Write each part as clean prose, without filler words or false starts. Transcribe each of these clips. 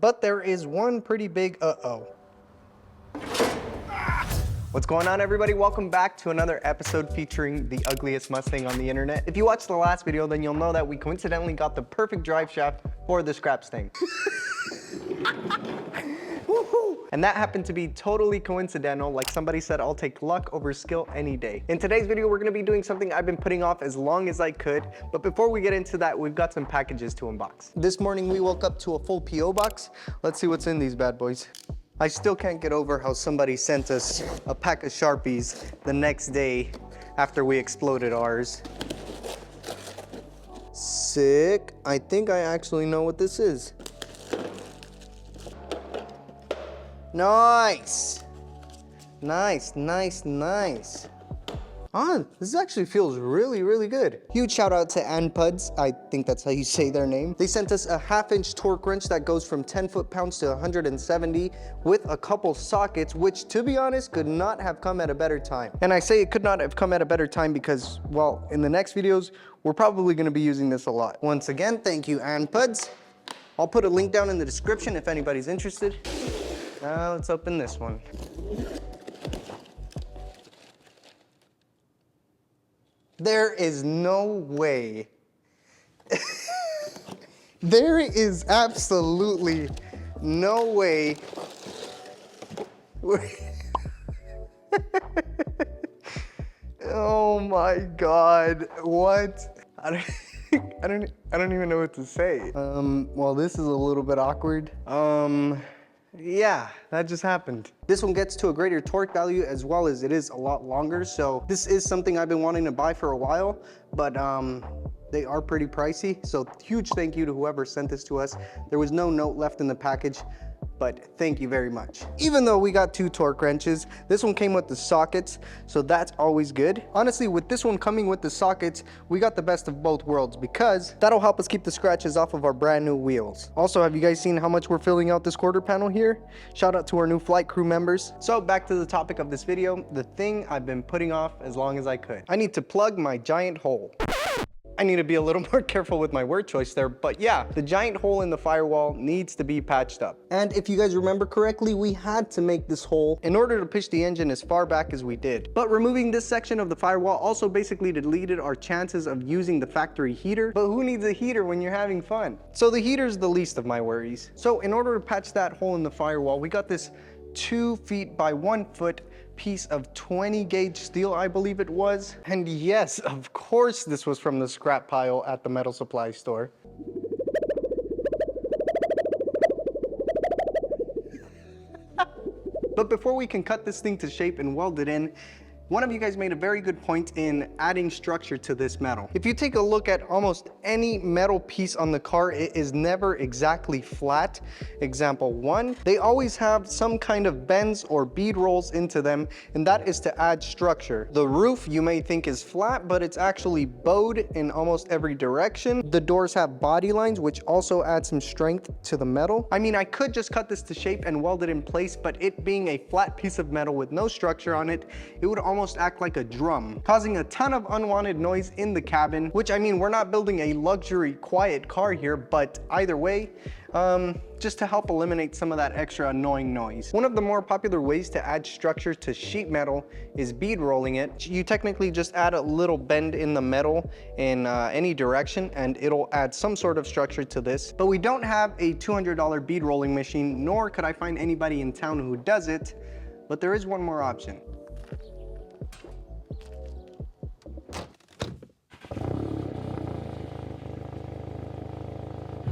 But there is one pretty big uh-oh. What's going on, everybody? Welcome back to another episode featuring the ugliest Mustang on the internet. If you watched the last video, then you'll know that we coincidentally got the perfect drive shaft for the Scrapstang. And that happened to be totally coincidental. Like somebody said, I'll take luck over skill any day. In today's video, we're gonna be doing something I've been putting off as long as I could. But before we get into that, we've got some packages to unbox. This morning, we woke up to a full PO box. Let's see what's in these bad boys. I still can't get over how somebody sent us a pack of Sharpies the next day after we exploded ours. Sick. I think I actually know what this is. Nice. Nice, nice, nice. This actually feels really, really good. Huge shout out to Anpuds. I think that's how you say their name. They sent us a 1/2-inch torque wrench that goes from 10 foot-pounds to 170 with a couple sockets, which to be honest, could not have come at a better time. And I say it could not have come at a better time because, well, in the next videos, we're probably gonna be using this a lot. Once again, thank you, Anpuds. I'll put a link down in the description if anybody's interested. Now let's open this one. There is no way. There is absolutely no way. Oh my God, what? I don't even know what to say. Well, this is a little bit awkward. Yeah, that just happened. This one gets to a greater torque value as well as it is a lot longer. So this is something I've been wanting to buy for a while, but they are pretty pricey. So huge thank you to whoever sent this to us. There was no note left in the package, but thank you very much. Even though we got 2 torque wrenches, this one came with the sockets, so that's always good. Honestly, with this one coming with the sockets, we got the best of both worlds because that'll help us keep the scratches off of our brand new wheels. Also, have you guys seen how much we're filling out this quarter panel here? Shout out to our new flight crew members. So back to the topic of this video, the thing I've been putting off as long as I could. I need to plug my giant hole. I need to be a little more careful with my word choice there, but yeah, the giant hole in the firewall needs to be patched up. And if you guys remember correctly, we had to make this hole in order to push the engine as far back as we did. But removing this section of the firewall also basically deleted our chances of using the factory heater. But who needs a heater when you're having fun? So the heater's the least of my worries. So in order to patch that hole in the firewall, we got this 2 feet by 1 foot piece of 20 gauge steel, I believe it was. And yes, of course this was from the scrap pile at the metal supply store. But before we can cut this thing to shape and weld it in, one of you guys made a very good point in adding structure to this metal. If you take a look at almost any metal piece on the car, it is never exactly flat. Example 1, they always have some kind of bends or bead rolls into them, and that is to add structure. The roof you may think is flat, but it's actually bowed in almost every direction. The doors have body lines, which also add some strength to the metal. I mean, I could just cut this to shape and weld it in place, but it being a flat piece of metal with no structure on it, it would almost act like a drum, causing a ton of unwanted noise in the cabin, which I mean, we're not building a luxury quiet car here, but either way, just to help eliminate some of that extra annoying noise. One of the more popular ways to add structure to sheet metal is bead rolling it. You technically just add a little bend in the metal in any direction and it'll add some sort of structure to this. But we don't have a $200 bead rolling machine, nor could I find anybody in town who does it, but there is one more option.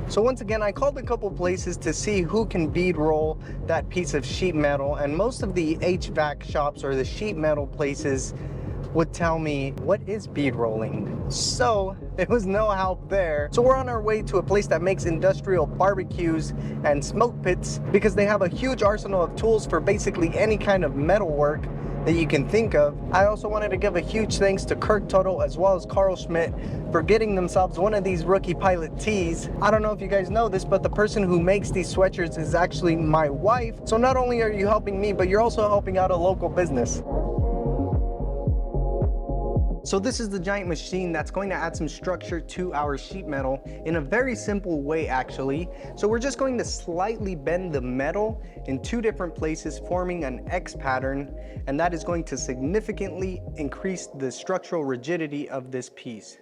So once again, I called a couple places to see who can bead roll that piece of sheet metal, and most of the HVAC shops or the sheet metal places would tell me, what is bead rolling? So it was no help there. So we're on our way to a place that makes industrial barbecues and smoke pits because they have a huge arsenal of tools for basically any kind of metal work that you can think of. I also wanted to give a huge thanks to Kirk Tuttle as well as Carl Schmidt for getting themselves one of these rookie pilot tees. I don't know if you guys know this, but the person who makes these sweatshirts is actually my wife. So not only are you helping me, but you're also helping out a local business. So this is the giant machine that's going to add some structure to our sheet metal in a very simple way actually. So we're just going to slightly bend the metal in 2 different places, forming an X pattern, and that is going to significantly increase the structural rigidity of this piece.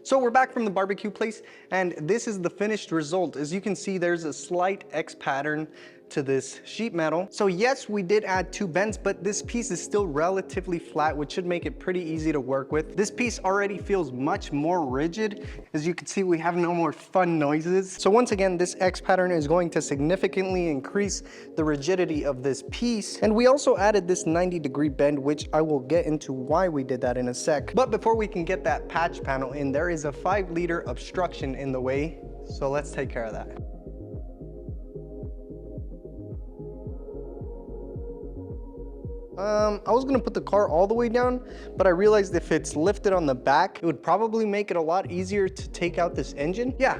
So we're back from the barbecue place, and this is the finished result. As you can see, there's a slight X pattern to this sheet metal. So yes, we did add 2 bends, but this piece is still relatively flat, which should make it pretty easy to work with. This piece already feels much more rigid. As you can see, we have no more fun noises. So once again, this X pattern is going to significantly increase the rigidity of this piece. And we also added this 90-degree bend, which I will get into why we did that in a sec. But before we can get that patch panel in, there is a 5-liter obstruction in the way. So let's take care of that. I was gonna put the car all the way down, but I realized if it's lifted on the back, it would probably make it a lot easier to take out this engine. Yeah,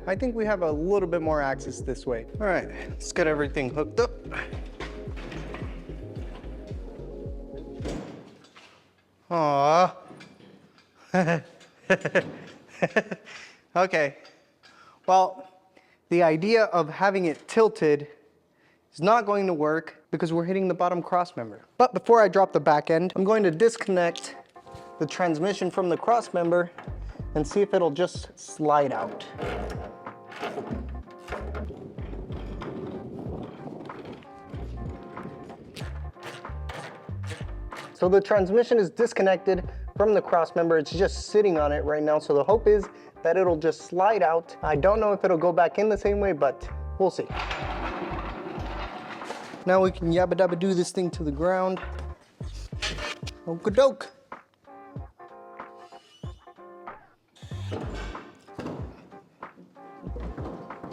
I think we have a little bit more access this way. All right, let's get everything hooked up. Aww. Okay, well, the idea of having it tilted is not going to work because we're hitting the bottom cross member. But before I drop the back end, I'm going to disconnect the transmission from the cross member and see if it'll just slide out. So the transmission is disconnected from the cross member. It's just sitting on it right now. So the hope is that it'll just slide out. I don't know if it'll go back in the same way, but we'll see. Now we can yabba dabba do this thing to the ground. Okie doke.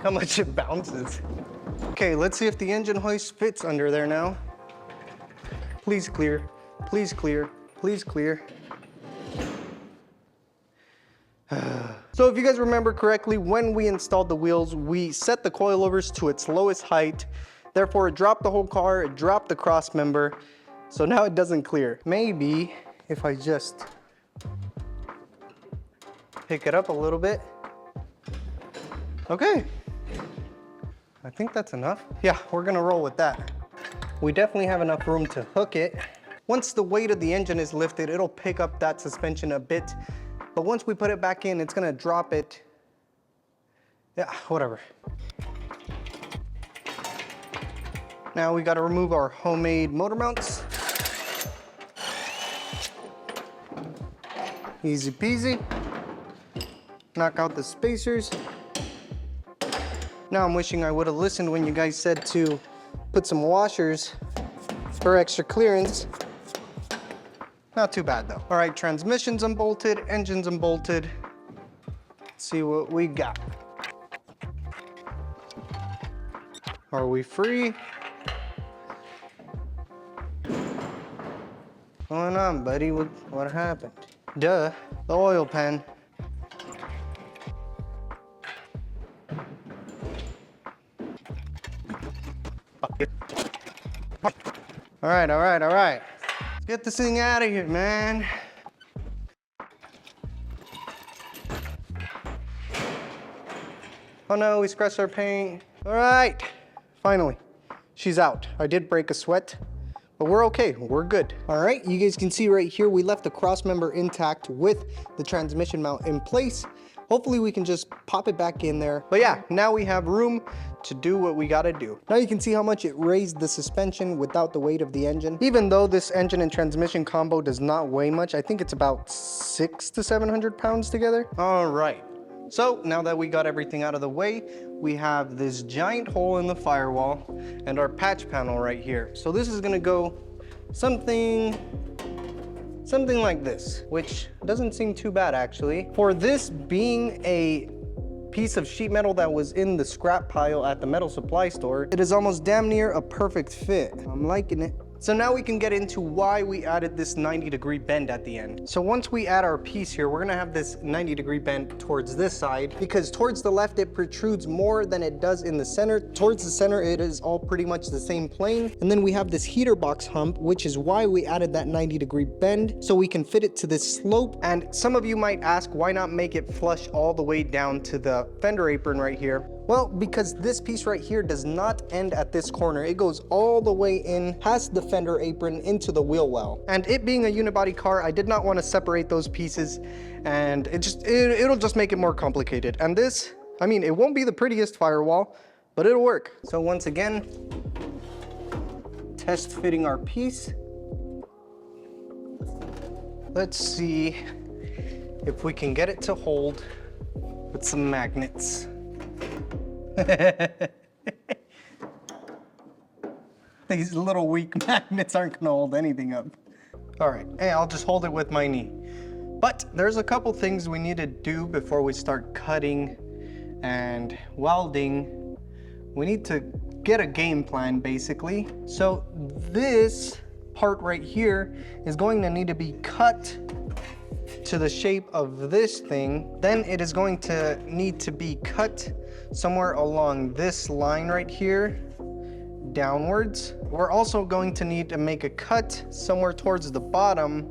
How much it bounces. Okay, let's see if the engine hoist fits under there now. Please clear, please clear, please clear. So if you guys remember correctly, when we installed the wheels, we set the coilovers to its lowest height. Therefore, it dropped the whole car, it dropped the cross member. So now it doesn't clear. Maybe if I just pick it up a little bit. Okay. I think that's enough. Yeah, we're gonna roll with that. We definitely have enough room to hook it. Once the weight of the engine is lifted, it'll pick up that suspension a bit. But once we put it back in, it's gonna drop it. Yeah, whatever. Now we gotta remove our homemade motor mounts. Easy peasy. Knock out the spacers. Now I'm wishing I would have listened when you guys said to put some washers for extra clearance. Not too bad though. All right, transmission's unbolted, engine's unbolted. Let's see what we got. Are we free? What's going on, buddy? What happened? Duh, the oil pan. All right. Let's get this thing out of here, man. Oh no, we scratched our paint. All right, finally, she's out. I did break a sweat, but we're okay, we're good. All right, you guys can see right here, we left the cross member intact with the transmission mount in place. Hopefully we can just pop it back in there. But yeah, now we have room to do what we gotta do. Now you can see how much it raised the suspension without the weight of the engine. Even though this engine and transmission combo does not weigh much, I think it's about 600 to 700 pounds together. All right, so now that we got everything out of the way, we have this giant hole in the firewall and our patch panel right here. So this is gonna go something like this, which doesn't seem too bad actually. For this being a piece of sheet metal that was in the scrap pile at the metal supply store, it is almost damn near a perfect fit. I'm liking it. So now we can get into why we added this 90-degree bend at the end. So once we add our piece here, we're gonna have this 90-degree bend towards this side, because towards the left it protrudes more than it does in the center. Towards the center it is all pretty much the same plane. And then we have this heater box hump, which is why we added that 90-degree bend, so we can fit it to this slope. And some of you might ask, why not make it flush all the way down to the fender apron right here? Well, because this piece right here does not end at this corner. It goes all the way in past the fender apron into the wheel well. And it being a unibody car, I did not want to separate those pieces, and it'll just make it more complicated. And this, I mean, it won't be the prettiest firewall, but it'll work. So once again, test fitting our piece. Let's see if we can get it to hold with some magnets. These little weak magnets aren't gonna hold anything up. All right, hey, I'll just hold it with my knee. But there's a couple things we need to do before we start cutting and welding. We need to get a game plan, basically. So this part right here is going to need to be cut to the shape of this thing. Then it is going to need to be cut somewhere along this line right here, downwards. We're also going to need to make a cut somewhere towards the bottom,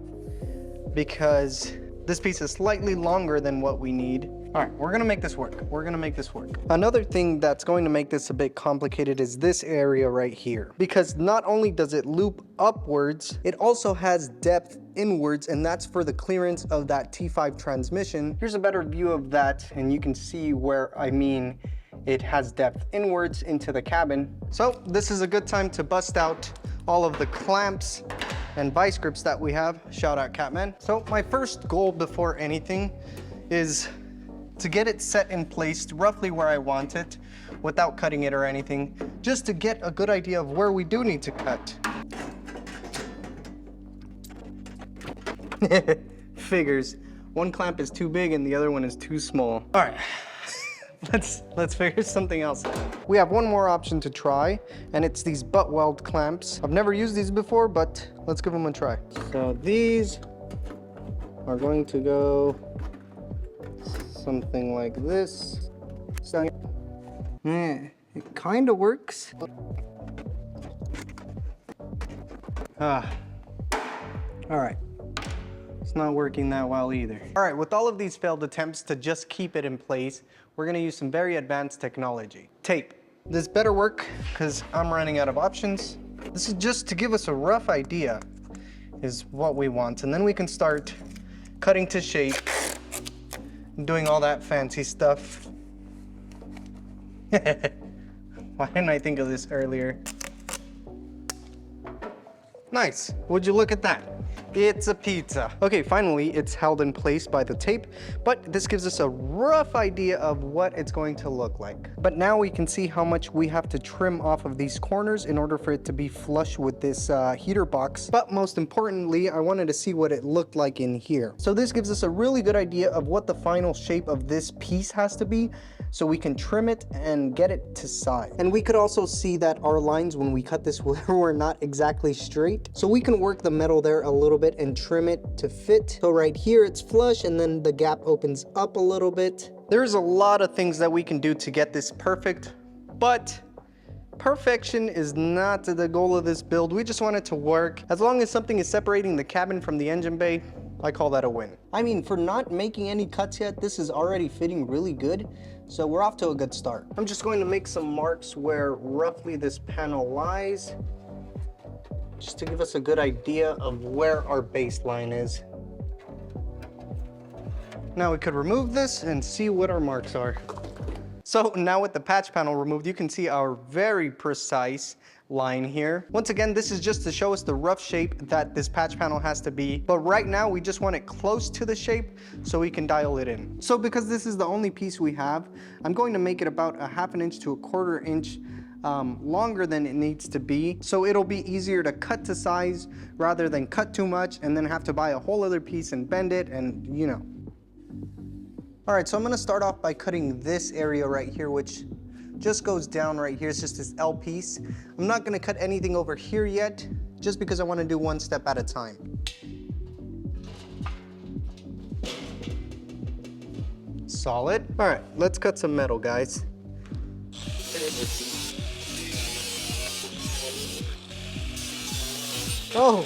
because this piece is slightly longer than what we need. All right, we're gonna make this work. We're gonna make this work. Another thing that's going to make this a bit complicated is this area right here, because not only does it loop upwards, it also has depth inwards, and that's for the clearance of that T5 transmission. Here's a better view of that, and you can see where I mean it has depth inwards into the cabin. So this is a good time to bust out all of the clamps and vice grips that we have. Shout out Catman. So my first goal before anything is to get it set in place roughly where I want it without cutting it or anything, just to get a good idea of where we do need to cut. Figures. One clamp is too big and the other one is too small. All right, let's figure something else out. We have one more option to try, and it's these butt weld clamps. I've never used these before, but let's give them a try. So these are going to go something like this. So, it kind of works. All right. It's not working that well either. All right, with all of these failed attempts to just keep it in place, we're gonna use some very advanced technology. Tape. This better work, because I'm running out of options. This is just to give us a rough idea is what we want, and then we can start cutting to shape, doing all that fancy stuff. Why didn't I think of this earlier? Nice, would you look at that? It's a pizza. Okay, finally, it's held in place by the tape, but this gives us a rough idea of what it's going to look like. But now we can see how much we have to trim off of these corners in order for it to be flush with this heater box. But most importantly, I wanted to see what it looked like in here. So this gives us a really good idea of what the final shape of this piece has to be, so we can trim it and get it to size. And we could also see that our lines when we cut this were not exactly straight. So we can work the metal there a little bit and trim it to fit. So right here it's flush, and then the gap opens up a little bit. There's a lot of things that we can do to get this perfect, but perfection is not the goal of this build. We just want it to work. As long as something is separating the cabin from the engine bay, I call that a win. I mean, for not making any cuts yet, this is already fitting really good. So we're off to a good start. I'm just going to make some marks where roughly this panel lies, just to give us a good idea of where our baseline is. Now we could remove this and see what our marks are. So now with the patch panel removed, you can see our very precise line here. Once again, this is just to show us the rough shape that this patch panel has to be, but right now we just want it close to the shape so we can dial it in. So because this is the only piece we have, I'm going to make it about a ½ inch to a ¼ inch longer than it needs to be, so it'll be easier to cut to size rather than cut too much and then have to buy a whole other piece and bend it, and you know. All right, so I'm gonna start off by cutting this area right here, which just goes down right here. It's just this L piece. I'm not gonna cut anything over here yet, just because I want to do one step at a time. Solid. All right, let's cut some metal, guys. Oh,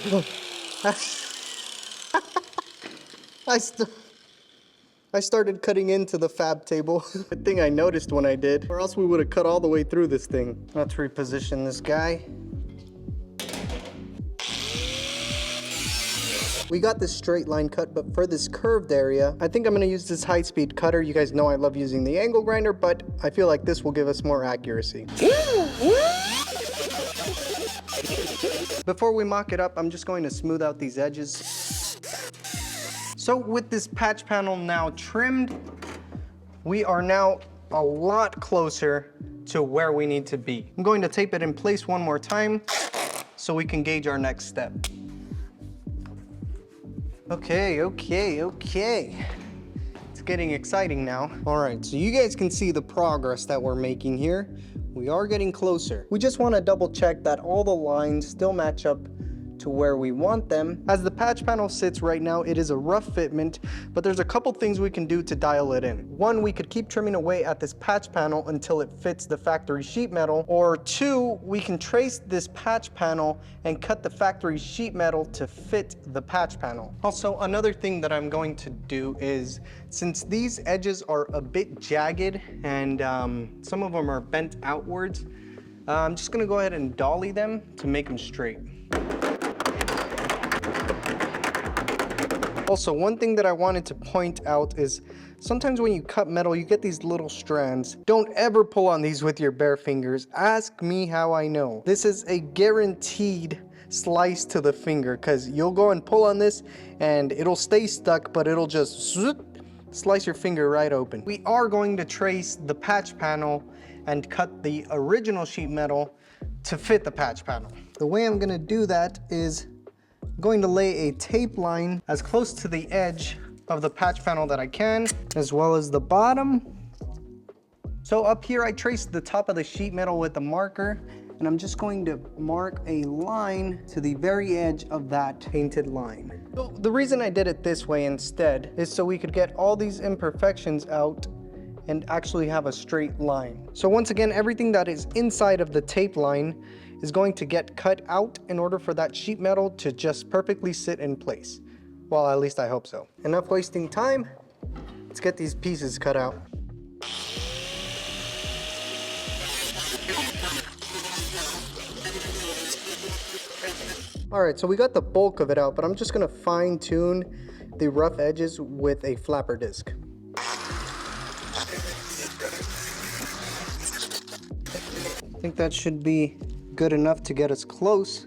I started cutting into the fab table. Good thing I noticed when I did, or else we would have cut all the way through this thing. Let's reposition this guy. We got this straight line cut, but for this curved area, I think I'm gonna use this high-speed cutter. You guys know I love using the angle grinder, but I feel like this will give us more accuracy. Before we mock it up, I'm just going to smooth out these edges. So with this patch panel now trimmed, we are now a lot closer to where we need to be. I'm going to tape it in place one more time so we can gauge our next step. Okay. It's getting exciting now. All right, so you guys can see the progress that we're making here. We are getting closer. We just want to double check that all the lines still match up to where we want them. As the patch panel sits right now, it is a rough fitment, but there's a couple things we can do to dial it in. One, we could keep trimming away at this patch panel until it fits the factory sheet metal, or two, we can trace this patch panel and cut the factory sheet metal to fit the patch panel. Also, another thing that I'm going to do is, since these edges are a bit jagged and some of them are bent outwards, I'm just gonna go ahead and dolly them to make them straight. Also, one thing that I wanted to point out is sometimes when you cut metal, you get these little strands. Don't ever pull on these with your bare fingers. Ask me how I know. This is a guaranteed slice to the finger, because you'll go and pull on this and it'll stay stuck, but it'll just slice your finger right open. We are going to trace the patch panel and cut the original sheet metal to fit the patch panel. The way I'm gonna do that is going to lay a tape line as close to the edge of the patch panel that I can, as well as the bottom. So up here, I traced the top of the sheet metal with a marker, and I'm just going to mark a line to the very edge of that painted line. So the reason I did it this way instead is so we could get all these imperfections out and actually have a straight line. So once again, everything that is inside of the tape line is going to get cut out in order for that sheet metal to just perfectly sit in place. Well, at least I hope so. Enough wasting time. Let's get these pieces cut out. All right, so we got the bulk of it out, but I'm just gonna fine tune the rough edges with a flapper disc. I think that should be good enough to get us close.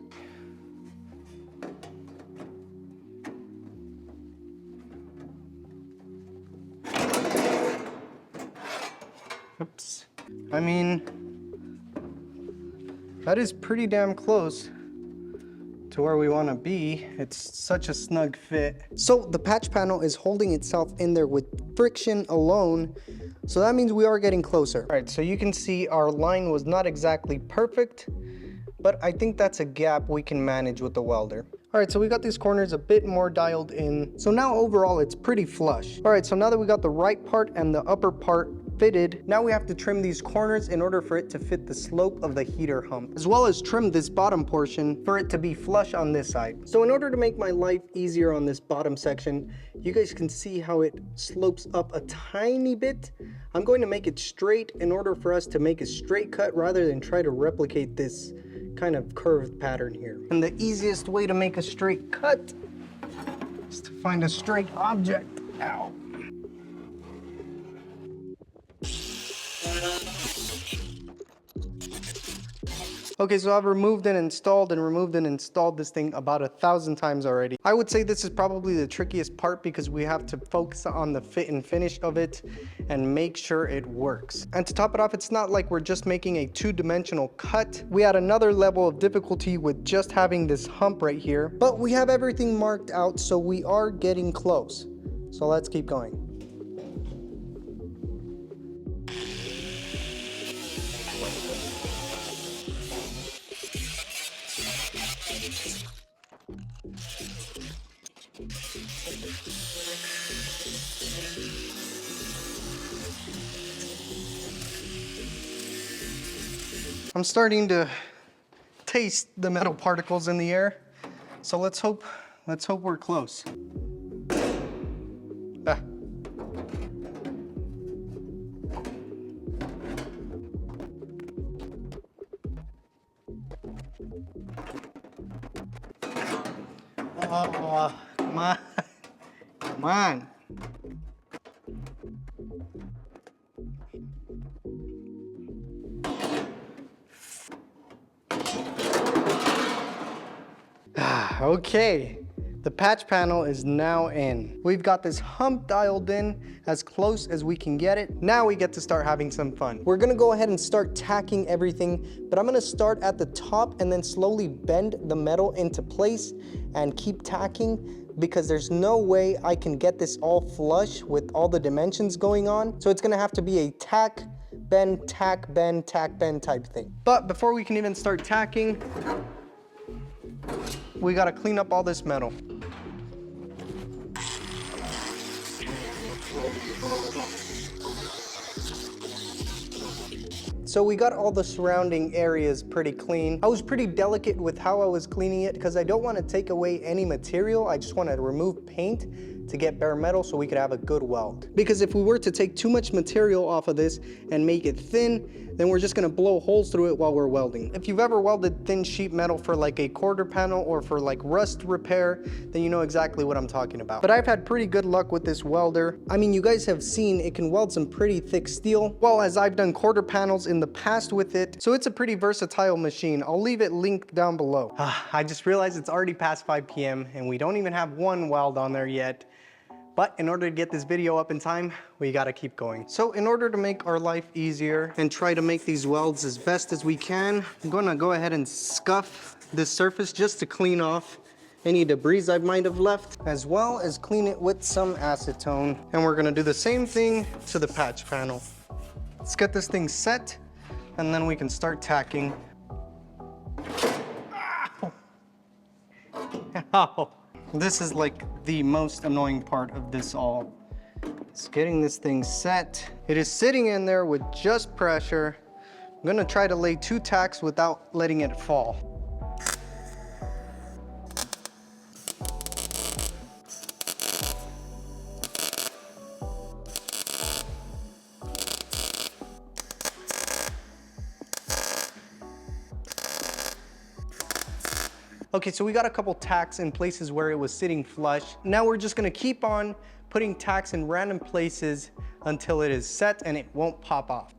Oops. I mean, that is pretty damn close to where we want to be. It's such a snug fit. So the patch panel is holding itself in there with friction alone, so that means we are getting closer. All right, so you can see our line was not exactly perfect, but I think that's a gap we can manage with the welder. All right, so we got these corners a bit more dialed in. So now overall it's pretty flush. All right, so now that we got the right part and the upper part fitted, now we have to trim these corners in order for it to fit the slope of the heater hump, as well as trim this bottom portion for it to be flush on this side. So in order to make my life easier on this bottom section, you guys can see how it slopes up a tiny bit. I'm going to make it straight in order for us to make a straight cut rather than try to replicate this kind of curved pattern here. And the easiest way to make a straight cut is to find a straight object. Ow. Okay, so I've removed and installed this thing about 1,000 times already. I would say this is probably the trickiest part because we have to focus on the fit and finish of it and make sure it works. And to top it off, it's not like we're just making a two-dimensional cut. We add another level of difficulty with just having this hump right here, but we have everything marked out, so we are getting close. So let's keep going. I'm starting to taste the metal particles in the air. So let's hope we're close. Ah. Oh, come on. Come on. Okay, the patch panel is now in. We've got this hump dialed in as close as we can get it. Now we get to start having some fun. We're gonna go ahead and start tacking everything, but I'm gonna start at the top and then slowly bend the metal into place and keep tacking, because there's no way I can get this all flush with all the dimensions going on. So it's gonna have to be a tack, bend, tack, bend type thing. But before we can even start tacking, we gotta clean up all this metal. So we got all the surrounding areas pretty clean. I was pretty delicate with how I was cleaning it because I don't want to take away any material. I just want to remove paint to get bare metal so we could have a good weld. Because if we were to take too much material off of this and make it thin, then we're just gonna blow holes through it while we're welding. If you've ever welded thin sheet metal for like a quarter panel or for like rust repair, then you know exactly what I'm talking about. But I've had pretty good luck with this welder. I mean, you guys have seen it can weld some pretty thick steel, well, as I've done quarter panels in the past with it. So it's a pretty versatile machine. I'll leave it linked down below. I just realized it's already past 5 p.m. and we don't even have one weld on there yet. But in order to get this video up in time, we gotta keep going. So in order to make our life easier and try to make these welds as best as we can, I'm gonna go ahead and scuff this surface just to clean off any debris I might have left, as well as clean it with some acetone. And we're gonna do the same thing to the patch panel. Let's get this thing set, and then we can start tacking. Ow. This is like the most annoying part of this all. It's getting this thing set. It is sitting in there with just pressure. I'm gonna try to lay 2 tacks without letting it fall. Okay, so we got a couple tacks in places where it was sitting flush. Now we're just gonna keep on putting tacks in random places until it is set and it won't pop off.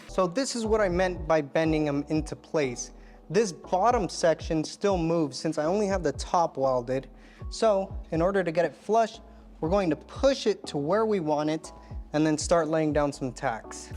So this is what I meant by bending them into place. This bottom section still moves since I only have the top welded. So in order to get it flush, we're going to push it to where we want it and then start laying down some tacks.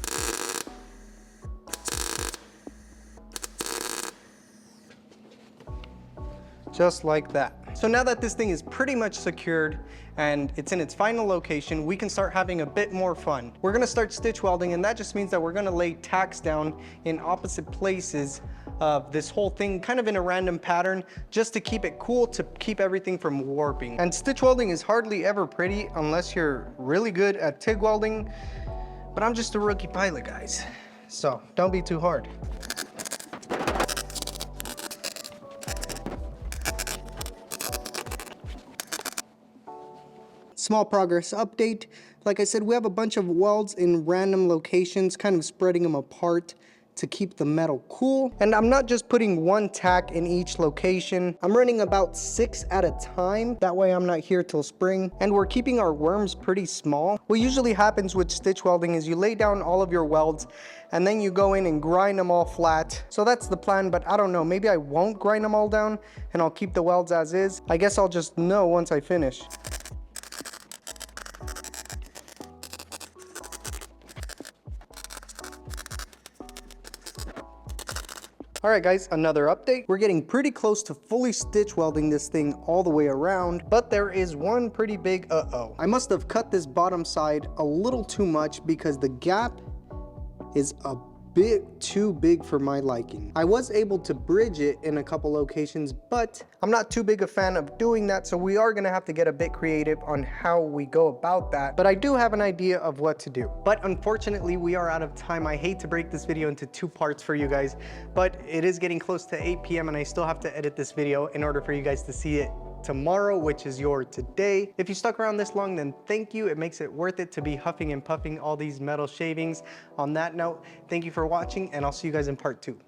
Just like that. So now that this thing is pretty much secured and it's in its final location, we can start having a bit more fun. We're gonna start stitch welding, and that just means that we're gonna lay tacks down in opposite places of this whole thing, kind of in a random pattern, just to keep it cool, to keep everything from warping. And stitch welding is hardly ever pretty unless you're really good at TIG welding, but I'm just a rookie pilot, guys. So don't be too hard. Small progress update. Like I said, we have a bunch of welds in random locations, kind of spreading them apart to keep the metal cool. And I'm not just putting 1 tack in each location. I'm running about 6 at a time. That way I'm not here till spring. And we're keeping our worms pretty small. What usually happens with stitch welding is you lay down all of your welds and then you go in and grind them all flat. So that's the plan, but I don't know. Maybe I won't grind them all down and I'll keep the welds as is. I guess I'll just know once I finish. All right guys, another update. We're getting pretty close to fully stitch welding this thing all the way around, but there is one pretty big uh-oh. I must have cut this bottom side a little too much because the gap is a bit too big for my liking. I was able to bridge it in a couple locations, but I'm not too big a fan of doing that, so we are gonna have to get a bit creative on how we go about that, but I do have an idea of what to do. But unfortunately, we are out of time. I hate to break this video into 2 parts for you guys, but it is getting close to 8 p.m. and I still have to edit this video in order for you guys to see it tomorrow, which is your today. If you stuck around this long, then thank you. It makes it worth it to be huffing and puffing all these metal shavings. On that note, thank you for watching, and I'll see you guys in part 2.